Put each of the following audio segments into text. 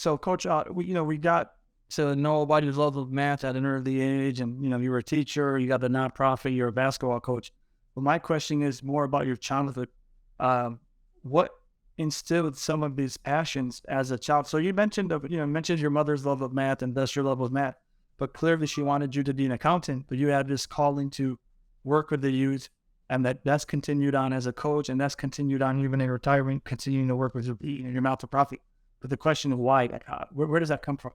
So, Coach, we got to know about your love of math at an early age, and you were a teacher, you got the nonprofit, you're a basketball coach. But my question is more about your childhood. What instilled some of these passions as a child? So you mentioned, mentioned your mother's love of math and thus your love of math, but clearly she wanted you to be an accountant. But you had this calling to work with the youth, and that's continued on as a coach, and that's continued on even in retirement, continuing to work with your mouth to profit. But the question of why, where does that come from?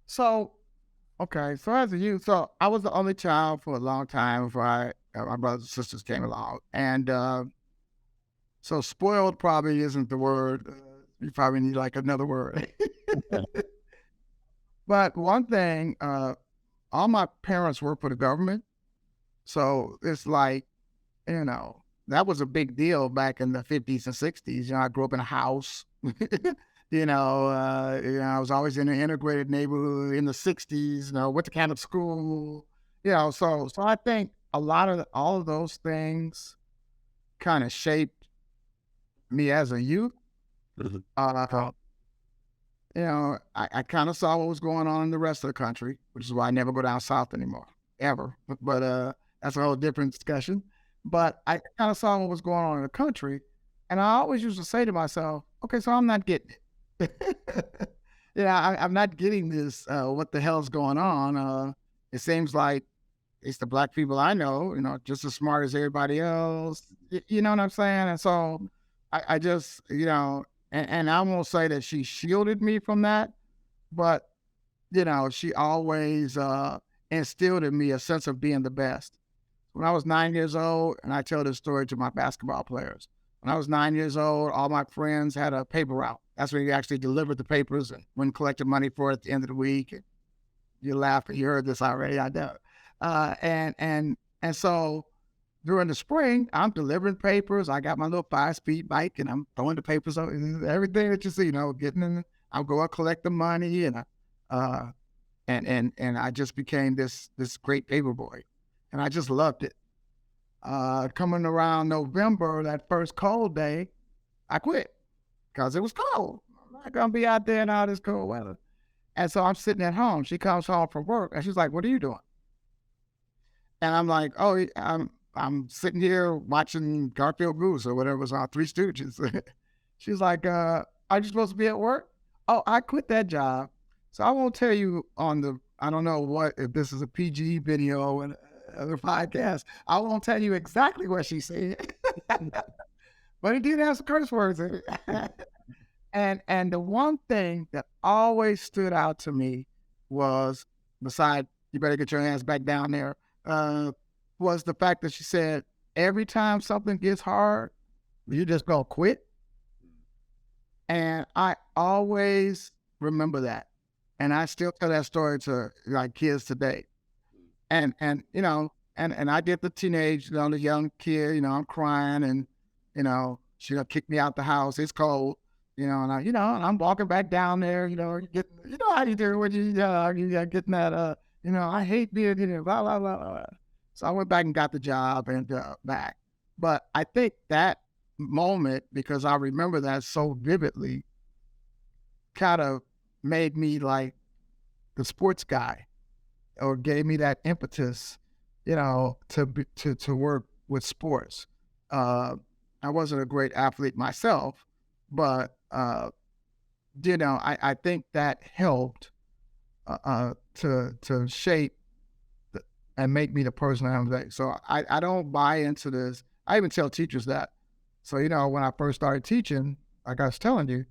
So, okay, so as a youth, so I was the only child for a long time before my brothers and sisters came along. And so spoiled probably isn't the word. You probably need like another word. But one thing, all my parents work for the government. So it's like, that was a big deal back in the 50s and 60s. I grew up in a house. I was always in an integrated neighborhood in the 60s, went to Catholic school, so I think all of those things kind of shaped me as a youth. Mhm. Uh, I kind of saw what was going on in the rest of the country, which is why I never go down south anymore, ever. But that's a whole different discussion. But I kind of saw what was going on in the country, and I always used to say to myself, okay, so I'm not getting it. I'm not getting this. What the hell's going on? It seems like it's the black people I know, just as smart as everybody else. You know what I'm saying? And so I just, and I won't say that she shielded me from that, but she always instilled in me a sense of being the best. When I was 9 years old, and I tell this story to my basketball players. When I was 9 years old, all my friends had a paper route. That's when you actually delivered the papers and went and collected money for it at the end of the week. And you laugh, you heard this already, I know. And so during the spring, I'm delivering papers. I got my little 5-speed bike, and I'm throwing the papers over everything that you see. Getting in. I'll go and collect the money, and I just became this great paper boy, and I just loved it. Coming around November, that first cold day, I quit because it was cold. I'm not gonna be out there in all this cold weather. And so I'm sitting at home. She comes home from work, and she's like, "What are you doing?" And I'm like, "Oh, I'm sitting here watching Garfield Goose or whatever was on Three Stooges." She's like, "Are you supposed to be at work?" "Oh, I quit that job." So I won't tell you I don't know if this is a PG video and other podcast. I won't tell you exactly what she said, but it did have some curse words in it. And the one thing that always stood out to me was, beside "you better get your hands back down there," was the fact that she said, "Every time something gets hard, you just gonna quit." And I always remember that, and I still tell that story to like kids today. And I get the teenage, the young kid, I'm crying, and she gonna kick me out the house. It's cold, and I'm walking back down there, how you do when you getting that, I hate being here, blah blah blah blah. So I went back and got the job and back. But I think that moment, because I remember that so vividly, kind of made me like the sports guy, or gave me that impetus, to work with sports. I wasn't a great athlete myself, but I think that helped to shape and make me the person I am today. So I don't buy into this. I even tell teachers that. So when I first started teaching, like I was telling you,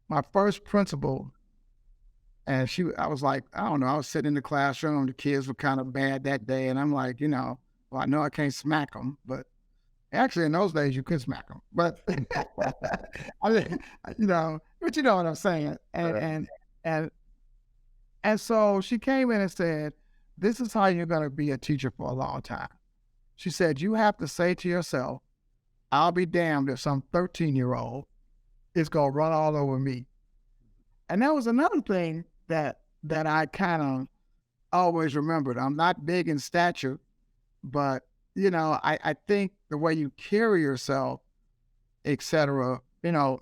my first principal. And I was like, I don't know, I was sitting in the classroom, the kids were kind of bad that day. And I'm like, well, I know I can't smack them, but actually in those days you could smack them. But, I mean, but you know what I'm saying. And so she came in and said, "This is how you're going to be a teacher for a long time." She said, "You have to say to yourself, I'll be damned if some 13-year-old is going to run all over me." And that was another thing that I kind of always remembered. I'm not big in stature, but I think the way you carry yourself, etc.,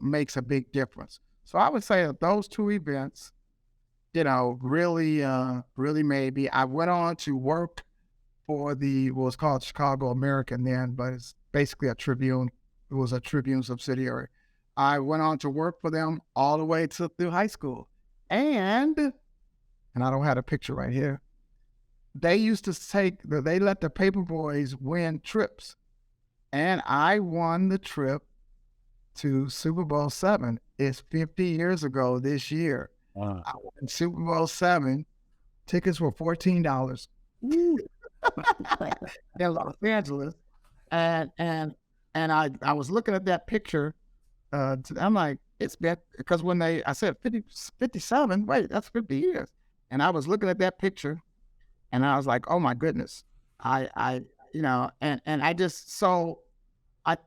makes a big difference. So I would say that those two events, really made me. I went on to work for what was called Chicago American then, but it's basically a Tribune. It was a Tribune subsidiary. I went on to work for them all the way through high school. And I don't have a picture right here. They used to they let the paper boys win trips. And I won the trip to Super Bowl VII. It's 50 years ago this year. Wow. I won Super Bowl VII. Tickets were $14 in Los Angeles. And I was looking at that picture. I'm like, it's been, because I said 57, wait, that's 50 years. And I was looking at that picture and I was like, oh my goodness. And I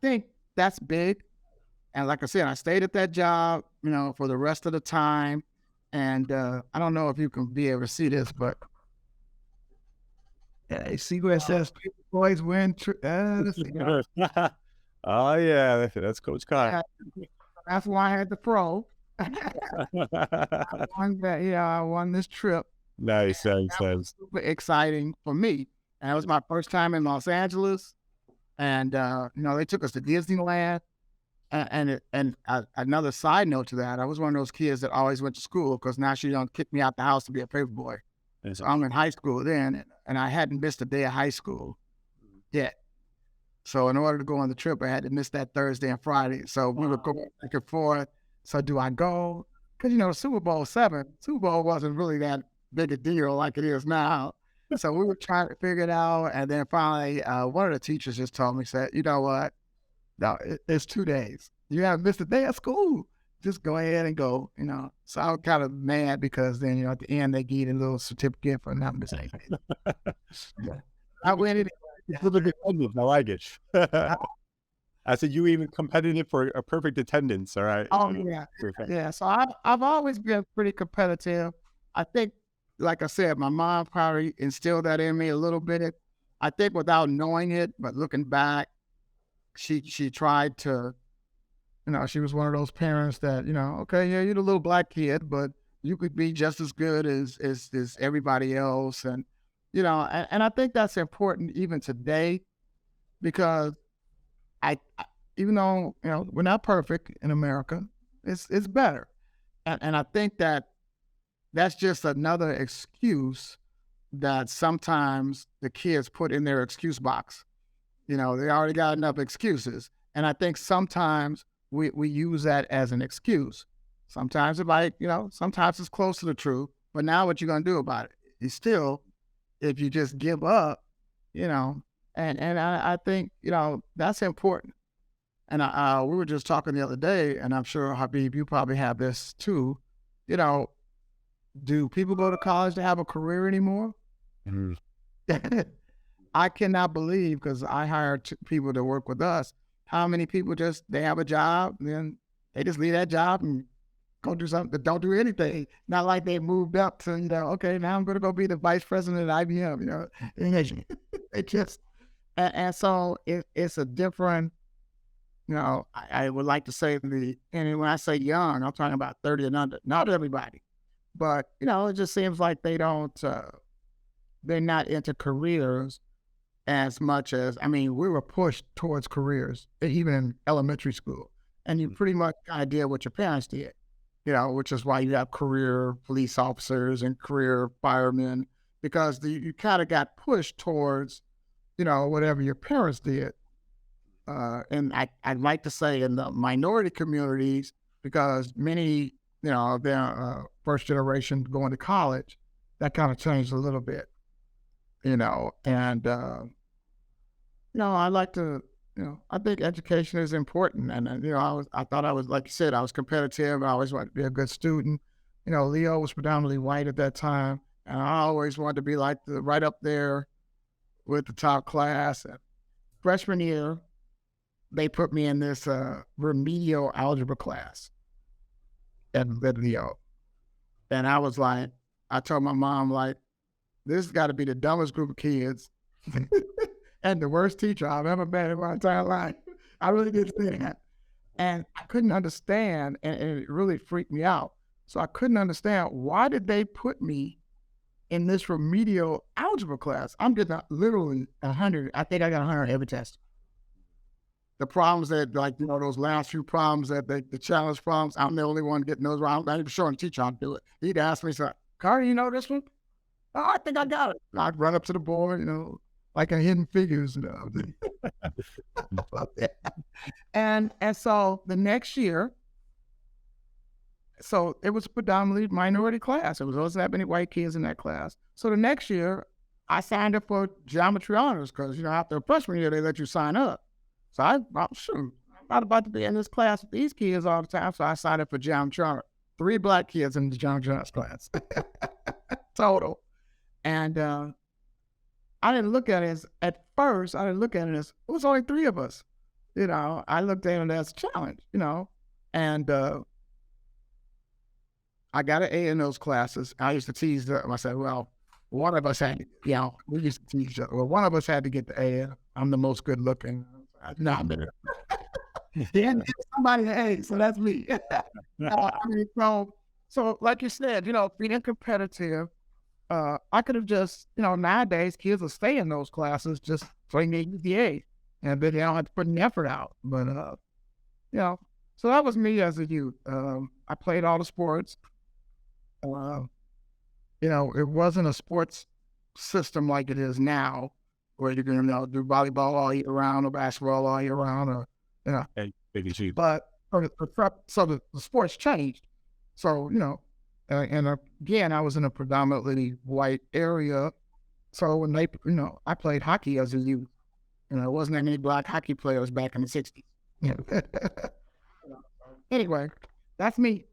think that's big. And like I said, I stayed at that job, for the rest of the time. And I don't know if you can be able to see this, but you see where it says boys win. Let's see. Oh yeah, that's Coach Carr. That's why I had the pro. I won this trip. Nice. That was super exciting for me. And it was my first time in Los Angeles. And, they took us to Disneyland. And another side note to that, I was one of those kids that always went to school because now she don't kick me out the house to be a paper boy. So I'm in high school then, and I hadn't missed a day of high school yet. So in order to go on the trip, I had to miss that Thursday and Friday. So we would go back and forth. So do I go? Because, Super Bowl wasn't really that big a deal like it is now. So we were trying to figure it out. And then finally, one of the teachers just told me, said, you know what? No, it's 2 days. You haven't missed a day of school. Just go ahead and go, So I was kind of mad because then, at the end, they gave a little certificate for not missing. I went in. I like it. I said you even competitive for a perfect attendance. All right. Oh yeah, perfect. Yeah. So I've always been pretty competitive. I think, like I said, my mom probably instilled that in me a little bit. I think without knowing it, but looking back, she tried to, she was one of those parents that, okay, yeah, you're the little black kid, but you could be just as good as everybody else, and and I think that's important even today, because I even though we're not perfect in America, it's better, and I think that's just another excuse that sometimes the kids put in their excuse box. They already got enough excuses, and I think sometimes we use that as an excuse. Sometimes sometimes it's close to the truth, but now what you gonna do about it? You still, if you just give up, and I think, that's important. And we were just talking the other day, and I'm sure, Habib, you probably have this too. Do people go to college to have a career anymore? Mm-hmm. I cannot believe, because I hired people to work with us, how many people they have a job, and then they just leave that job and go do something, but don't do anything. Not like they moved up to, okay, now I'm going to go be the vice president at IBM, It just, and so it's a different, I would like to say, and when I say young, I'm talking about 30 and under, not everybody, but, it just seems like they don't, they're not into careers as much as, we were pushed towards careers, even in elementary school. And you pretty much kind of did what your parents did, which is why you have career police officers and career firemen, because you kind of got pushed towards, whatever your parents did. And I'd like to say in the minority communities, because many, of their first generation going to college, that kind of changed a little bit, and, I like to, I think education is important. And, I thought I was, like you said, I was competitive. I always wanted to be a good student. Leo was predominantly white at that time. And I always wanted to be like right up there with the top class. And freshman year, they put me in this remedial algebra class at Leo. And I was like, I told my mom, like, this has got to be the dumbest group of kids and the worst teacher I've ever met in my entire life. I really did say that. And I couldn't understand, and it really freaked me out. So I couldn't understand, why did they put me in this remedial algebra class? I'm getting literally 100. I think I got 100 every test. The problems that, like, those last few problems, that the challenge problems, I'm the only one getting those. I'm not even showing the teacher how to do it. He'd ask me, so, Carter, you know this one? Oh, I think I got it. I'd run up to the board, like in Hidden Figures, And so the next year, so it was a predominantly minority class. There wasn't that many white kids in that class. So the next year, I signed up for geometry honors because, after freshman year, they let you sign up. So I'm not about to be in this class with these kids all the time. So I signed up for geometry honors. 3 black kids in the geometry honors class total. And I didn't look at it at first, it was only 3 of us. I looked at it as a challenge, and I got an A in those classes. I used to tease them. I said, well, one of us had, we used to tease each other. Well, one of us had to get the A. I'm the most good looking. No, I'm better. Then somebody an A, so that's me. So like you said, being competitive, I could have just, nowadays kids will stay in those classes just so they get the A, and then they don't have to put an effort out. But, so that was me as a youth. I played all the sports. It wasn't a sports system like it is now, where you can, do volleyball all year round or basketball all year round, or, Hey, big and cheap. but so the sports changed. So, and again, I was in a predominantly white area. So when they, I played hockey as a youth. There wasn't any black hockey players back in the 60s. Anyway, that's me.